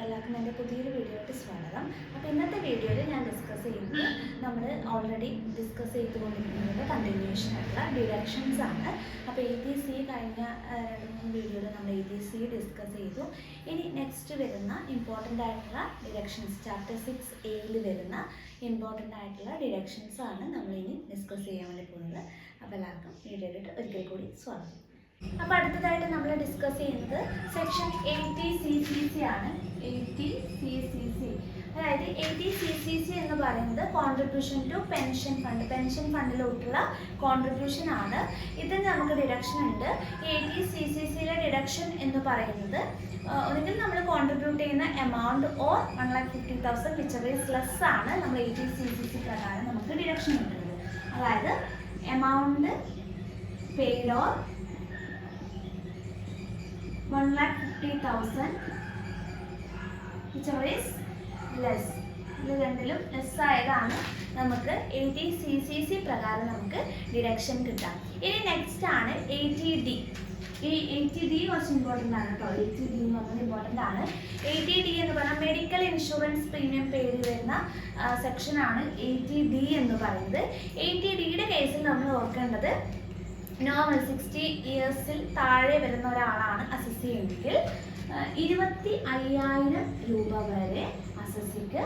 എല്ലാവർക്കും എൻ്റെ പുതിയൊരു വീഡിയോയ്ക്ക് സ്വാഗതം. അപ്പോൾ ഇന്നത്തെ വീഡിയോയിൽ ഞാൻ ഡിസ്കസ് ചെയ്യുന്നത് നമ്മൾ ഓൾറെഡി ഡിസ്കസ് ചെയ്തുകൊണ്ടിരിക്കുന്നതിൻ്റെ കണ്ടിന്യൂഷൻ ആയിട്ടുള്ള ഡിഡക്ഷൻസ് ആണ്. അപ്പോൾ ATC കഴിഞ്ഞ 2-3 വീഡിയോയിൽ നമ്മൾ ATC ഡിസ്കസ് ചെയ്തു. ഇനി നെക്സ്റ്റ് വരുന്ന ഇമ്പോർട്ടൻ്റ് ആയിട്ടുള്ള ഡിഡക്ഷൻസ് ചാപ്റ്റർ 6A വരുന്ന ഇമ്പോർട്ടൻ്റ് ആയിട്ടുള്ള ഡിഡക്ഷൻസ് ആണ് നമ്മളിനി ഡിസ്കസ് ചെയ്യാൻ വേണ്ടി പോകുന്നത്. അപ്പോൾ എല്ലാവർക്കും വീഡിയോയിലോട്ട് ഒരിക്കൽ കൂടി സ്വാഗതം. അപ്പോൾ അടുത്തതായിട്ട് നമ്മൾ ഡിസ്കസ് ചെയ്യുന്നത് സെക്ഷൻ 80CCC ആണ്. 80CCC അതായത് 80CCC എന്ന് പറയുന്നത് contribution to pension fund, pension ഫണ്ടിലോട്ടുള്ള കോൺട്രിബ്യൂഷൻ ആണ്. ഇതിന് നമുക്ക് ഡിഡക്ഷൻ ഉണ്ട്. 80CCCയിലെ ഡിഡക്ഷൻ എന്ന് പറയുന്നത് ഒരിക്കലും നമ്മൾ കോൺട്രിബ്യൂട്ട് ചെയ്യുന്ന amount or 1,50,000 whichever is less ആണ് നമ്മൾ 80CCC പ്രകാരം നമുക്ക് ഡിഡക്ഷൻ കിട്ടുന്നത്. അതായത് amount paid or 1,50,000 whichever is less, ഇത് രണ്ടിലും ലെസ് ആയതാണ് നമുക്ക് 80CCC പ്രകാരം നമുക്ക് ഡിഡക്ഷൻ കിട്ടാം. ഇനി നെക്സ്റ്റ് ആണ് 80D. ഈ 80D കുറച്ച് ഇമ്പോർട്ടൻ്റ് ആണ് കേട്ടോ. 80D എന്ന് പറഞ്ഞാൽ ഇമ്പോർട്ടൻ്റ് ആണ്. 80D എന്ന് പറഞ്ഞാൽ മെഡിക്കൽ ഇൻഷുറൻസ് പ്രീമിയം പേര് വരുന്ന സെക്ഷനാണ് 80D എന്ന് പറയുന്നത്. 80Dയുടെ കേസിൽ നമ്മൾ ഓർക്കേണ്ടത് നോർമൽ 60 ഇയേഴ്സിൽ താഴെ വരുന്ന ഒരാളാണ് അസസ് ചെയ്യുമെങ്കിൽ 25,000 രൂപ വരെ അസസിക്ക്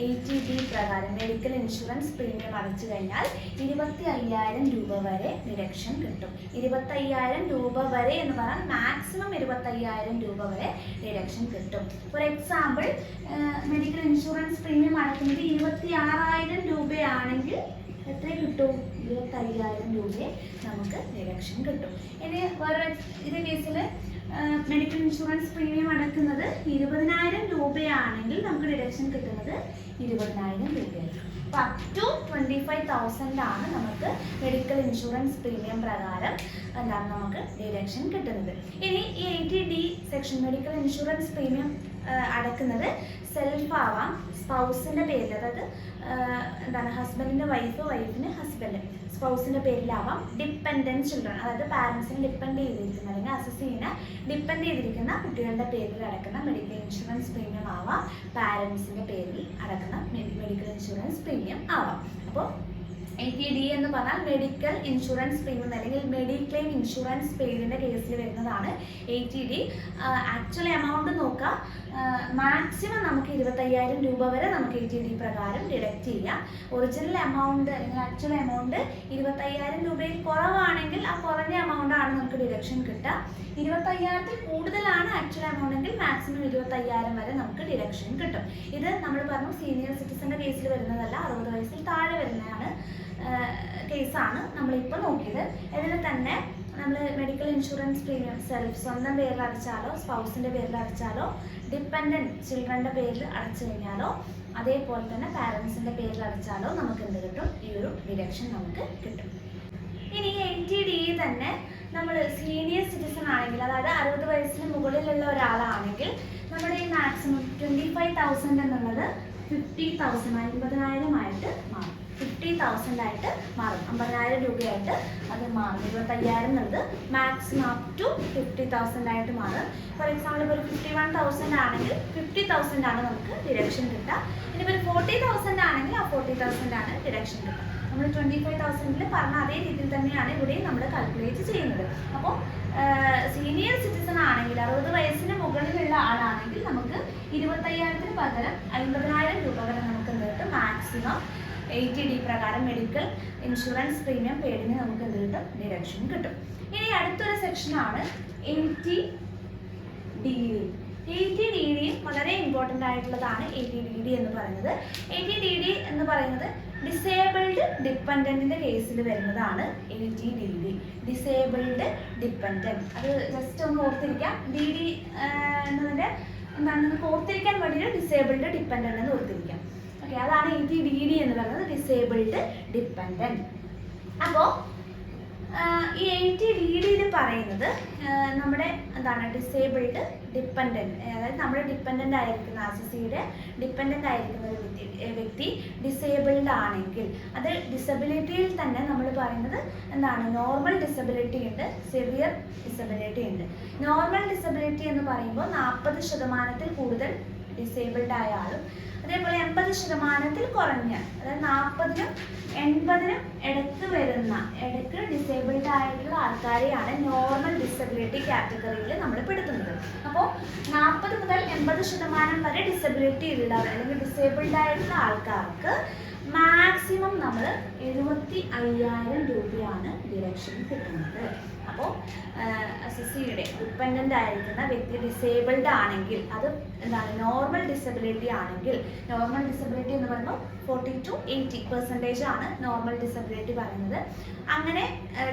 80D പ്രകാരം മെഡിക്കൽ ഇൻഷുറൻസ് പ്രീമിയം അടച്ചു കഴിഞ്ഞാൽ 25,000 രൂപ വരെ ഡിഡക്ഷൻ കിട്ടും. 25,000 രൂപ വരെ എന്ന് പറഞ്ഞാൽ മാക്സിമം 25,000 രൂപ വരെ ഡിഡക്ഷൻ കിട്ടും. For example medical insurance premium അടക്കുന്നത് 26,000 രൂപയാണെങ്കിൽ എത്ര കിട്ടും? 25,000 രൂപയെ നമുക്ക് ഡിഡക്ഷൻ കിട്ടും. ഇനി വേറെ ഇതേ കേസിൽ മെഡിക്കൽ ഇൻഷുറൻസ് പ്രീമിയം അടക്കുന്നത് 20,000 രൂപയാണെങ്കിൽ നമുക്ക് ഡിഡക്ഷൻ കിട്ടുന്നത് 20,000 രൂപയായിരിക്കും. അപ്പോൾ അപ് ടു 25,000 ആണ് നമുക്ക് മെഡിക്കൽ ഇൻഷുറൻസ് പ്രീമിയം പ്രകാരം എന്താണ് നമുക്ക് ഡിഡക്ഷൻ കിട്ടുന്നത്. ഇനി ഈ 80D section medical insurance premium അടക്കുന്നത് സെൽഫ് ആവാം, സ്പൗസിൻ്റെ പേരിൽ, അതായത് എന്താണ് ഹസ്ബൻഡിൻ്റെ വൈഫിന് ഹസ്ബൻഡ്, സ്പൗസിൻ്റെ പേരിലാവാം, ഡിപ്പെൻഡൻറ്റ് ചിൽഡ്രൻ അതായത് പാരൻസിനെ ഡിപ്പെൻഡ് ചെയ്തിരിക്കുന്ന അല്ലെങ്കിൽ അസസ് ചെയ്യുന്ന ഡിപ്പെൻഡ് ചെയ്തിരിക്കുന്ന കുട്ടികളുടെ പേരിൽ അടക്കുന്ന മെഡിക്കൽ ഇൻഷുറൻസ് പ്രീമിയം ആവാം, പാരൻസിൻ്റെ പേരിൽ അടക്കുന്ന മെഡിക്കൽ ഇൻഷുറൻസ് പ്രീമിയം ആവാം. അപ്പോൾ 80D എന്ന് പറഞ്ഞാൽ മെഡിക്കൽ ഇൻഷുറൻസ് പ്രീമിയം അല്ലെങ്കിൽ മെഡിക്ലെയിം ഇൻഷുറൻസ് പെയ്ഡിൻ്റെ കേസിൽ വരുന്നതാണ് 80D. ആക്ച്വൽ എമൗണ്ട് നോക്കുക, മാക്സിമം നമുക്ക് 25,000 രൂപ വരെ നമുക്ക് 80D പ്രകാരം ഡിഡക്റ്റ് ചെയ്യാം. ഒറിജിനൽ എമൗണ്ട് അല്ലെങ്കിൽ ആക്ച്വൽ എമൗണ്ട് 25,000 രൂപയിൽ കുറവാണെങ്കിൽ ആ കുറഞ്ഞ എമൗണ്ട് ആണ് നമുക്ക് ഡിഡക്ഷൻ കിട്ടുക. 25,000 കൂടുതലാണ് ആക്ച്വൽ എമൗണ്ട് എങ്കിൽ മാക്സിമം 25,000 വരെ നമുക്ക് ഡിഡക്ഷൻ കിട്ടും. ഇത് നമ്മൾ പറഞ്ഞു സീനിയർ സിറ്റിസന്റെ കേസിൽ വരുന്നതല്ല, 60 വയസ്സിൽ താഴെ വരുന്നതാണ് കേസാണ് നമ്മളിപ്പോൾ നോക്കിയത്. ഇതിൽ തന്നെ നമ്മൾ മെഡിക്കൽ ഇൻഷുറൻസ് പ്രീമിയം സ്വന്തം പേരിൽ അടച്ചാലോ സ്പൗസിൻ്റെ പേരിൽ അടച്ചാലോ ഡിപ്പെൻഡൻറ്റ് ചിൽഡ്രൻ്റെ പേരിൽ അടച്ചു കഴിഞ്ഞാലോ അതേപോലെ തന്നെ പാരൻസിൻ്റെ പേരിൽ അടച്ചാലോ നമുക്ക് എന്ത് കിട്ടും? ഈ ഒരു ഡിഡക്ഷൻ നമുക്ക് കിട്ടും. ഇനി 80D തന്നെ നമ്മൾ സീനിയർ സിറ്റിസൺ ആണെങ്കിൽ, അതായത് 60 വയസ്സിന് മുകളിലുള്ള ഒരാളാണെങ്കിൽ നമ്മുടെ ഈ മാക്സിമം 25,000 എന്നുള്ളത് 50,000 50,000 ആയിട്ട് മാറും. 50,000 ആയിട്ട് മാറും. 50,000 രൂപയായിട്ട് അത് മാറും. 25,000 എന്നുള്ളത് മാക്സിമം അപ് ടു 50,000 ആയിട്ട് മാറും. ഫോർ എക്സാമ്പിൾ ഇപ്പോൾ ഒരു 51,000 ആണെങ്കിൽ 50,000 ആണ് നമുക്ക് ഡിഡക്ഷൻ കിട്ടുക. ഇനിയിപ്പോൾ ഒരു 40,000 ആണെങ്കിൽ ആ 40,000 ആണ് ഡിഡക്ഷൻ കിട്ടുക. നമ്മൾ 25,000 പറഞ്ഞ അതേ രീതിയിൽ തന്നെയാണ് ഇവിടെയും നമ്മൾ കാൽക്കുലേറ്റ് ചെയ്യുന്നത്. അപ്പോൾ സീനിയർ സിറ്റിസൺ ആണെങ്കിൽ 60 വയസ്സിന് മുകളിലുള്ള ആളാണെങ്കിൽ നമുക്ക് 25,000 പകരം 50,000 രൂപ വരെ നമുക്ക് എന്ത് കിട്ടും? മാക്സിമം 80D പ്രകാരം മെഡിക്കൽ ഇൻഷുറൻസ് പ്രീമിയം പേഡിന് നമുക്ക് എന്ത് കിട്ടും? ഡിഡക്ഷൻ കിട്ടും. ഇനി അടുത്തൊരു സെക്ഷനാണ് 80DD. 80DD വളരെ ഇമ്പോർട്ടൻ്റ് ആയിട്ടുള്ളതാണ് 80DD എന്ന് പറയുന്നത്. 80DD എന്ന് പറയുന്നത് ഡിസേബിൾഡ് ഡിപ്പെൻഡൻറ്റിൻ്റെ കേസിൽ വരുന്നതാണ് 80DD. ഡിസേബിൾഡ് ഡിപ്പെൻഡൻറ്റ്, അത് ജസ്റ്റ് ഒന്ന് ഓർത്തിരിക്കാം. DD എന്നതിൻ്റെ എന്താണ് നമുക്ക് ഓർത്തിരിക്കാൻ വേണ്ടിയിട്ട് ഡിസേബിൾഡ് ഡിപ്പെൻഡൻറ്റ് എന്ന് ഓർത്തിരിക്കാം. ഓക്കെ, അതാണ് 80DD എന്ന് പറയുന്നത്, ഡിസേബിൾഡ് ഡിപ്പെൻഡൻറ്റ്. അപ്പോൾ ഈ 80DD പറയുന്നത് നമ്മുടെ എന്താണ് ഡിസേബിൾഡ് ഡിപ്പെൻഡൻറ്റ്, അതായത് നമ്മുടെ ഡിപ്പെൻഡൻ്റ് ആയിരിക്കുന്ന അസസിയുടെ ഡിപ്പെൻഡൻ്റ് ആയിരിക്കുന്ന ഒരു വ്യക്തി ഡിസേബിൾഡ് ആണെങ്കിൽ, അത് ഡിസബിലിറ്റിയിൽ തന്നെ നമ്മൾ പറയുന്നത് എന്താണ്? നോർമൽ ഡിസബിലിറ്റി ഉണ്ട്, സിവിയർ ഡിസബിലിറ്റി ഉണ്ട്. നോർമൽ ഡിസബിലിറ്റി എന്ന് പറയുമ്പോൾ 40% കൂടുതൽ ഡിസേബിൾഡ് ആയ ആളും അതേപോലെ 80% കുറഞ്ഞ, അതായത് 40-നും 80-നും ഇടയ്ക്ക് ഡിസേബിൾഡ് ആയിട്ടുള്ള ആൾക്കാരെയാണ് നോർമൽ ഡിസബിലിറ്റി കാറ്റഗറിയിൽ നമ്മൾ പെടുത്തുന്നത്. അപ്പോൾ 40 മുതൽ 80% വരെ ഡിസബിലിറ്റി ഉള്ള അല്ലെങ്കിൽ ഡിസേബിൾഡ് ആയിട്ടുള്ള ആൾക്കാർക്ക് മാക്സിമം നമ്മൾ 75,000 രൂപയാണ് ഡിഡക്ഷൻ കിട്ടുന്നത്. അപ്പോൾ SSCയുടെ ഡിപ്പെൻഡൻ്റ് ആയിരിക്കുന്ന വ്യക്തി ഡിസേബിൾഡ് ആണെങ്കിൽ, അത് എന്താണ് നോർമൽ ഡിസബിലിറ്റി ആണെങ്കിൽ, നോർമൽ ഡിസബിലിറ്റി എന്ന് പറയുമ്പോൾ 40 to 80% ആണ് നോർമൽ ഡിസബിലിറ്റി പറയുന്നത്. അങ്ങനെ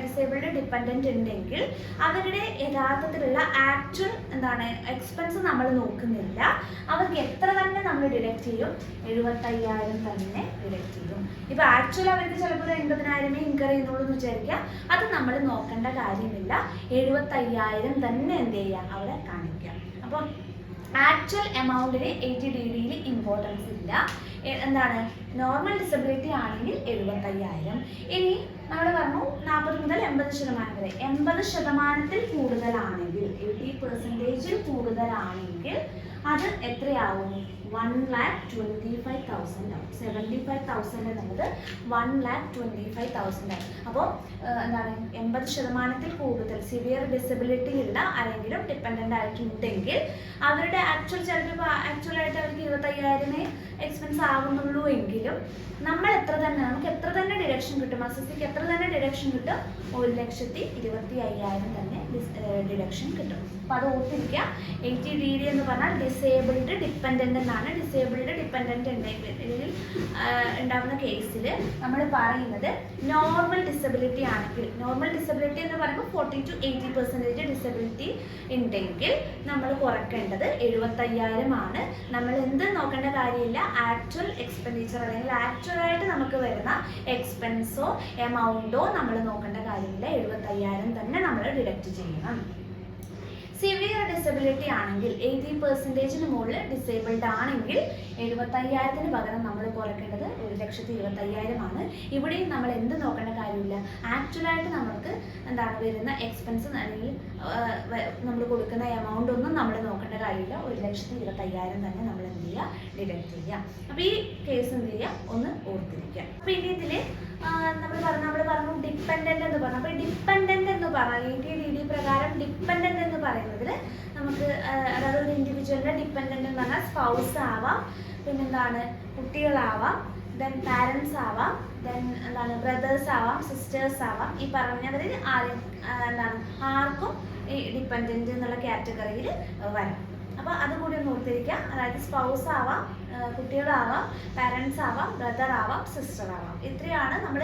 ഡിസേബിൾഡ് ഡിപ്പെൻഡൻ്റ് ഉണ്ടെങ്കിൽ അവരുടെ യഥാർത്ഥത്തിലുള്ള ആക്ച്വൽ എക്സ്പെൻസ് നമ്മൾ നോക്കുന്നില്ല. അവർക്ക് എത്ര തന്നെ നമ്മൾ ഡിഡക്റ്റ് ചെയ്യും? 75,000 തന്നെ ഡിഡക്റ്റ് ചെയ്യും. ഇപ്പോൾ ആക്ച്വൽ അവർക്ക് ചിലപ്പോൾ 80,000 ഇൻകർ ചെയ്യുന്നുള്ളൂ എന്ന് വിചാരിക്കുക. അത് നമ്മൾ നോക്കേണ്ട കാര്യമില്ല. 75,000 തന്നെ എന്ത് ചെയ്യുക? അവിടെ കാണിക്കുക. അപ്പോൾ ആക്ച്വൽ എമൗണ്ടിന് ATDDയിൽ ഇമ്പോർട്ടൻസ് ഇല്ല. നോർമൽ ഡിസബിലിറ്റി ആണെങ്കിൽ 75,000. ഇനി നമ്മൾ പറഞ്ഞു 40 മുതൽ 80% വരെ. 80%-ൽ കൂടുതലാണെങ്കിൽ, 80%-ൽ കൂടുതലാണെങ്കിൽ അത് എത്രയാവും? 1,25,000 ആവും. 75,000 എന്നുള്ളത് 1,25,000 ആവും. അപ്പോൾ 80%-ൽ കൂടുതൽ സിവിയർ ഡിസബിലിറ്റി ഉള്ള ആരെങ്കിലും ഡിപ്പെൻഡൻ്റ് ആയിട്ടുണ്ടെങ്കിൽ അവരുടെ ആക്ച്വലായിട്ട് അവർക്ക് 25,000 എക്സ്പെൻസ് ആകുന്നുള്ളൂ എങ്കിലും നമുക്ക് എത്ര തന്നെ ഡിഡക്ഷൻ കിട്ടും? SSCക്ക് എത്ര തന്നെ ഡിഡക്ഷൻ കിട്ടും? 1,25,000 തന്നെ ഡിഡക്ഷൻ കിട്ടും. അപ്പോൾ അത് ഓർത്തിരിക്കുക. ATDD എന്ന് പറഞ്ഞാൽ ഡിസേബിൾഡ് ഡിപ്പെൻഡൻ്റ് എന്നാണ്. ഡിസേബിൾഡ് ഡിപ്പെൻഡൻ്റ് ഉണ്ടെങ്കിൽ ഉണ്ടാകുന്ന കേസിൽ നമ്മൾ പറയുന്നത് നോർമൽ ഡിസബിലിറ്റി ആണെങ്കിൽ, നോർമൽ ഡിസബിലിറ്റി എന്ന് പറയുമ്പോൾ 40 to 80% ഡിസബിലിറ്റി ഉണ്ടെങ്കിൽ നമ്മൾ കുറയ്ക്കേണ്ടത് 75,000 ആണ്. നമ്മൾ എന്ത് നോക്കേണ്ട കാര്യമില്ല, ആക്ച്വൽ എക്സ്പെൻഡിച്ചർ അല്ലെങ്കിൽ ആക്ച്വലായിട്ട് നമുക്ക് വരുന്ന എക്സ്പെൻസോ എമൗണ്ടോ നമ്മൾ നോക്കേണ്ട കാര്യമില്ല. 75,000 തന്നെ നമ്മൾ ഡിഡക്റ്റ് ചെയ്യണം. സിവിയർ ഡിസബിലിറ്റി ആണെങ്കിൽ, 80%-ന് മുകളിൽ ഡിസേബിൾഡ് ആണെങ്കിൽ 75,000-ന് പകരം നമ്മൾ കുറയ്ക്കേണ്ടത് 1,25,000 ആണ്. ഇവിടെയും നമ്മൾ എന്ത് നോക്കേണ്ട കാര്യമില്ല, ആക്ച്വലായിട്ട് നമുക്ക് വരുന്ന എക്സ്പെൻസ് അല്ലെങ്കിൽ നമ്മൾ കൊടുക്കുന്ന എമൗണ്ട് ഒന്നും നമ്മൾ നോക്കേണ്ട കാര്യമില്ല. 1,25,000 തന്നെ നമ്മൾ എന്ത് ചെയ്യുക? ഡിഡക്റ്റ് ചെയ്യുക. അപ്പോൾ ഈ കേസ് എന്ത് ചെയ്യുക? ഒന്ന് ഓർത്തിരിക്കുക. അപ്പോൾ ഇനി ഇതിൽ നമ്മൾ പറഞ്ഞു ഡിപ്പെൻഡൻ്റ് എന്ന് പറഞ്ഞു. അപ്പോൾ ഡിപ്പെൻഡൻ്റ് എന്ന് പറഞ്ഞാൽ ATDD പ്രകാരം ഡിപ്പെൻഡൻ്റ് എന്ന് പറയുന്നതിൽ നമുക്ക് അതായത് ഒരു ഇൻഡിവിജ്വലിൻ്റെ ഡിപ്പെൻഡൻ്റ് എന്ന് പറഞ്ഞാൽ സ്പൗസ് ആവാം, പിന്നെന്താണ് കുട്ടികളാവാം, ദെൻ പാരൻസ് ആവാം, ദെൻ ബ്രദേഴ്സ് ആവാം, സിസ്റ്റേഴ്സ് ആവാം. ഈ പറഞ്ഞവരിൽ ആർക്കും ഈ ഡിപ്പെൻഡൻ്റ് എന്നുള്ള കാറ്റഗറിയിൽ വരാം. അപ്പോൾ അതുകൂടി ഒന്ന് ഓർത്തിരിക്കുക. അതായത് സ്പൗസ് ആവാം, കുട്ടികളാവാം, പാരൻസ് ആവാം, ബ്രദർ ആവാം, സിസ്റ്റർ ആവാം. ഇത്രയാണ് നമ്മൾ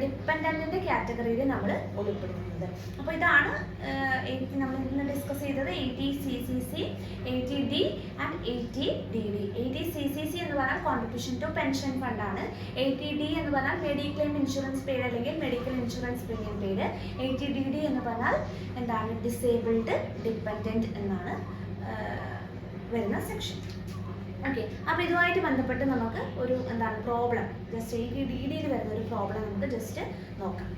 ഡിപ്പെൻഡൻറ്റിൻ്റെ കാറ്റഗറിയിൽ നമ്മൾ ഉൾപ്പെടുത്തുന്നത്. അപ്പോൾ ഇതാണ് നമ്മൾ ഇന്ന് ഡിസ്കസ് ചെയ്തത് ATCCC, ATD and ATDD. ATCCC എന്ന് പറഞ്ഞാൽ കോൺട്രിബ്യൂഷൻ ടു പെൻഷൻ ഫണ്ടാണ്. ATD എന്ന് പറഞ്ഞാൽ മെഡിക്ലെയിം ഇൻഷുറൻസ് പെയ്ഡ് അല്ലെങ്കിൽ medical insurance premium paid. ATDD എന്ന് പറഞ്ഞാൽ ഡിസേബിൾഡ് ഡിപ്പെൻഡൻറ്റ് എന്നാണ് വരുന്ന സെക്ഷൻ. ഓക്കെ, അപ്പോൾ ഇതുമായിട്ട് ബന്ധപ്പെട്ട് നമുക്ക് ഒരു പ്രോബ്ലം, ജസ്റ്റ് ATDDയിൽ വരുന്ന ഒരു പ്രോബ്ലം നമുക്ക് ജസ്റ്റ് നോക്കാം.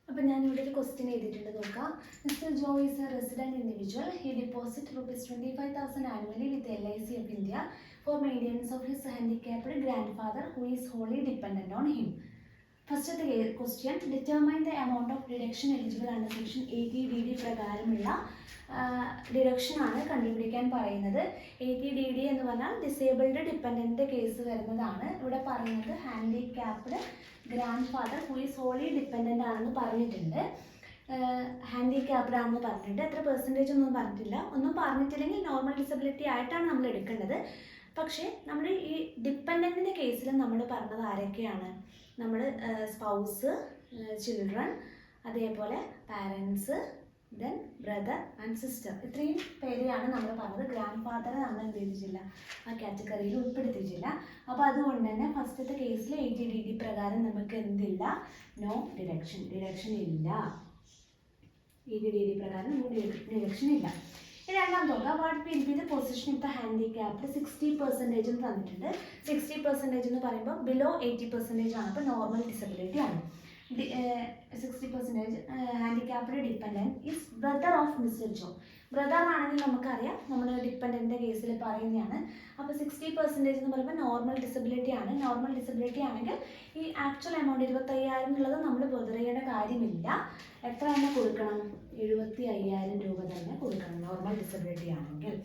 അപ്പോൾ ഞാൻ ഇവിടെ ഒരു ക്വസ്റ്റ്യൻ എഴുതിയിട്ടുണ്ട്, നോക്കാം. Mister Joe is a resident individual. He deposit ₹25,000 annually with LIC of India for maintenance of his handicapped grandfather who is wholly dependent on him. First question, determine the amount of deduction eligible under section ATDD പ്രകാരമുള്ള deduction ആണ് കണ്ടുപിടിക്കാൻ പറയുന്നത്. ATDD എന്ന് പറഞ്ഞാൽ disabled dependent case വരുന്നതാണ്. ഇവിടെ പറയുന്നത് handicapped grandfather who is wholly dependent ആണെന്ന് പറഞ്ഞിട്ടുണ്ട്. ഹാൻഡിക്യാപ്ഡ് ആണെന്ന് പറഞ്ഞിട്ടുണ്ട്. എത്ര പെർസെൻറ്റേജ് ഒന്നും പറഞ്ഞിട്ടില്ല. ഒന്നും പറഞ്ഞിട്ടില്ലെങ്കിൽ നോർമൽ ഡിസബിലിറ്റി ആയിട്ടാണ് നമ്മൾ എടുക്കേണ്ടത്. പക്ഷേ നമ്മൾ ഈ ഡിപ്പെൻഡൻറ്റിൻ്റെ കേസിൽ നമ്മൾ പറഞ്ഞത് ആരൊക്കെയാണ്? നമ്മൾ സ്പൗസ്, ചിൽഡ്രൻ, അതേപോലെ parents, then brother and sister, ഇത്രയും പേരെയാണ് നമ്മൾ പറഞ്ഞത്. ഗ്രാൻഡ് ഫാദറെ നമ്മൾ എന്ത് ചെയ്തിട്ടില്ല, ആ കാറ്റഗറിയിൽ ഉൾപ്പെടുത്തിയിട്ടില്ല. അപ്പോൾ അതുകൊണ്ട് തന്നെ ഫസ്റ്റത്തെ കേസിൽ ATDD പ്രകാരം നമുക്ക് എന്തില്ല, നോ ഡിഡക്ഷൻ ഇല്ല. ATDD പ്രകാരം നോ ഡിഡക്ഷൻ ഇല്ല. രണ്ടാം തുക, what will be the position of the handicapped? 60% എന്ന് തന്നിട്ടുണ്ട്. 60% എന്ന് പറയുമ്പോൾ ബിലോ 80% ആണ്. അപ്പോൾ നോർമൽ ഡിസബിലിറ്റി ആണ്. 60% handicapped dependent is brother of mister Joe. Brother ആണെങ്കിൽ നമുക്കറിയാം നമ്മൾ ഡിപ്പെൻഡൻ്റെ കേസിൽ പറയുന്നതാണ്. അപ്പോൾ 60% എന്ന് പറയുമ്പോൾ നോർമൽ ഡിസബിലിറ്റി ആണ്. നോർമൽ ഡിസബിലിറ്റി ആണെങ്കിൽ ഈ ആക്ച്വൽ എമൗണ്ട് 25,000 എന്നുള്ളത് നമ്മൾ പൊതുവെയുടെ കാര്യമില്ല. എത്ര തന്നെ കൊടുക്കണം? 75,000 രൂപ തന്നെ കൊടുക്കണം നോർമൽ ഡിസബിലിറ്റി ആണെങ്കിൽ.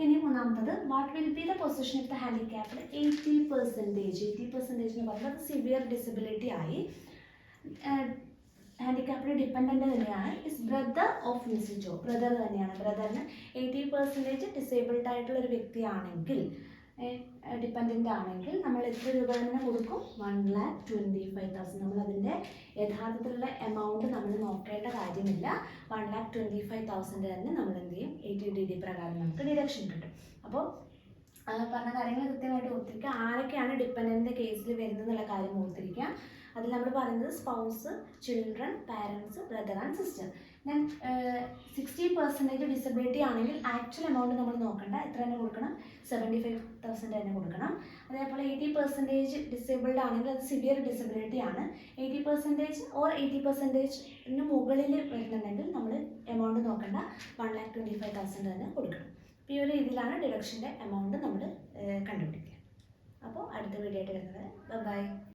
ഇനി മൂന്നാമത്തത്, what will be the position of the handicapped 80%. 80% എന്ന് പറയുന്നത് സിവിയർ ഡിസബിലിറ്റി ആയി. ഹാൻഡിക്യാപ്ഡ് ഡിപ്പെൻഡൻ്റ് തന്നെയാണ്. Is brother of mister Joe. Brother തന്നെയാണ്. ബ്രദറിന് 80% ഡിസേബിൾഡ് ആയിട്ടുള്ള ഒരു വ്യക്തിയാണെങ്കിൽ, ഡിപ്പെൻഡൻ്റ് ആണെങ്കിൽ നമ്മൾ എത്ര രൂപ തന്നെ കൊടുക്കും? 1,25,000. നമ്മൾ അതിൻ്റെ യഥാർത്ഥത്തിലുള്ള എമൗണ്ട് നമ്മൾ നോക്കേണ്ട കാര്യമില്ല. 1,25,000 തന്നെ നമ്മൾ എന്ത് ചെയ്യും? 80DD പ്രകാരം നമുക്ക് ഡിഡക്ഷൻ കിട്ടും. അപ്പോൾ പറഞ്ഞ കാര്യങ്ങൾ കൃത്യമായിട്ട് ഓർത്തിരിക്കുക. ആരൊക്കെയാണ് ഡിപ്പെൻഡൻ്റ് കേസിൽ വരുന്നതെന്നുള്ള കാര്യം ഓർത്തിരിക്കുക. അതിൽ നമ്മൾ പറയുന്നത് spouse, children, parents, brother and sister. Then 60% disability ആണെങ്കിൽ ആക്ച്വൽ എമൗണ്ട് നമ്മൾ നോക്കണ്ട. എത്ര തന്നെ കൊടുക്കണം? 75,000 തന്നെ കൊടുക്കണം. അതേപോലെ 80% ഡിസേബിൾഡ് ആണെങ്കിൽ അത് സിവിയർ ഡിസബിലിറ്റി ആണ്. 80% ഓർ 80%ന് മുകളിൽ വരുന്നുണ്ടെങ്കിൽ നമ്മൾ എമൗണ്ട് നോക്കണ്ട, 1,25,000 തന്നെ കൊടുക്കണം. ഈ ഒരു രീതിയിലാണ് ഡിഡക്ഷൻ്റെ എമൗണ്ട് നമ്മൾ കണ്ടുപിടിക്കുക. അപ്പോൾ അടുത്ത വീഡിയോ ആയിട്ട് വരുന്നത്. ബൈ.